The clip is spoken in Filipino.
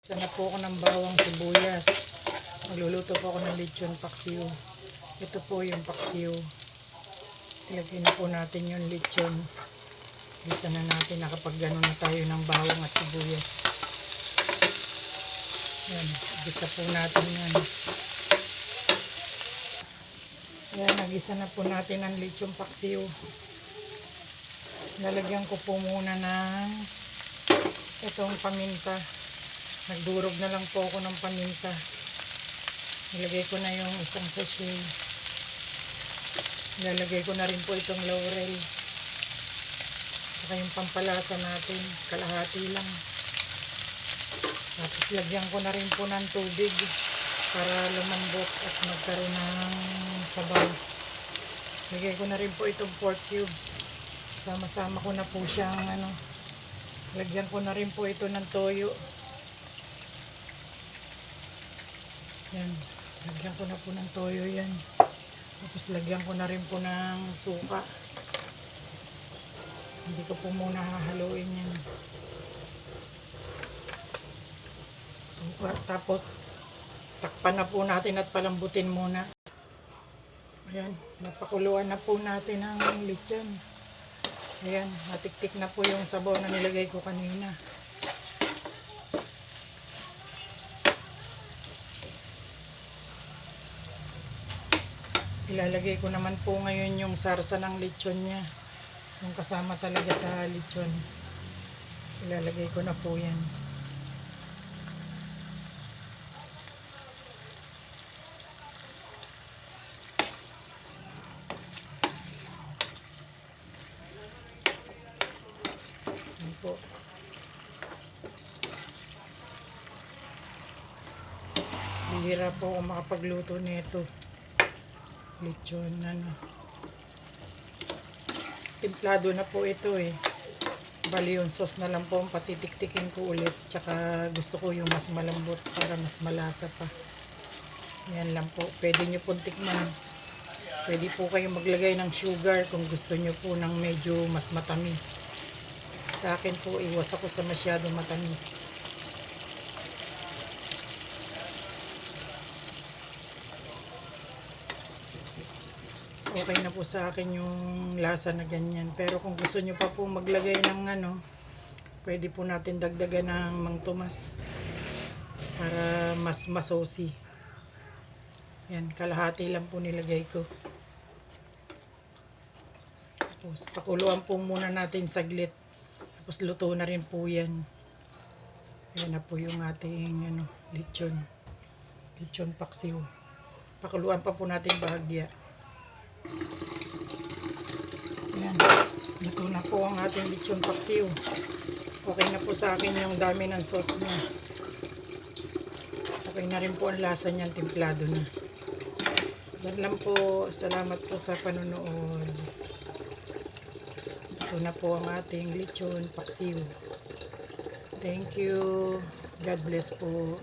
Sana po ako ng bawang sibuyas. Magluluto po ako ng lechon paksiw. Ito po yung paksiw. Ilagay na po natin yung lechon. Bisa na natin nakapag gano'n na tayo ng bawang at sibuyas. Yan, gisa po natin yan. Yan, nagisa na po natin ang lechon paksiw. Lalagyan ko po muna ng itong paminta. Nagdurog na lang po ako ng paminta. Nilagay ko na yung isang sachet. Ilalagay ko na rin po itong laurel. Saka yung pampalasa natin, kalahati lang. Tapos lagyan ko na rin po ng tubig para lumambot at magkaroon ng sabaw. Lagay ko na rin po itong pork cubes. Sama-sama ko na po siyang lagyan ko na rin po ito ng toyo. Yan, lagyan ko na po ng toyo yan. Tapos lagyan ko na rin po ng suka. Hindi ko po muna hahaluin yan. Suka. Tapos takpan na po natin at palambutin muna. Ayan, napakuluan na po natin ang lechon. Ayan, natiktik na po yung sabaw na nilagay ko kanina. Ilalagay ko naman po ngayon yung sarsa ng lechon niya. Yung kasama talaga sa lechon. Ilalagay ko na po yan. Yan po. Bihira po ako makapagluto nito. Lechon, timplado na po ito eh. Bali yung sauce na lang po ang patitiktikin ko ulit. Tsaka gusto ko yung mas malambot para mas malasa pa. Yan lang po. Pwede nyo pong tikman. Pwede po kayong maglagay ng sugar kung gusto nyo po ng medyo mas matamis. Sa akin po, iwas ako sa masyadong matamis. Okay na po sa akin yung lasa na ganyan. Pero kung gusto nyo pa po maglagay ng pwede po natin dagdagan ng Mang Tomas para mas masosi. Yan, kalahati lang po nilagay ko. Tapos pakuluan po muna natin saglit. Tapos luto na rin po yan. Yan na po yung ating lechon. Lechon paksiw. Pakuluan pa po natin bahagya. Ayan, luto na po ang ating lechon paksiw. Okay na po sa akin yung dami ng sauce niya. Okay na rin po ang lasa niyan, timplado na. Yan lang po. Salamat po sa panonood. Ito na po ang ating lechon paksiw. Thank you. God bless po.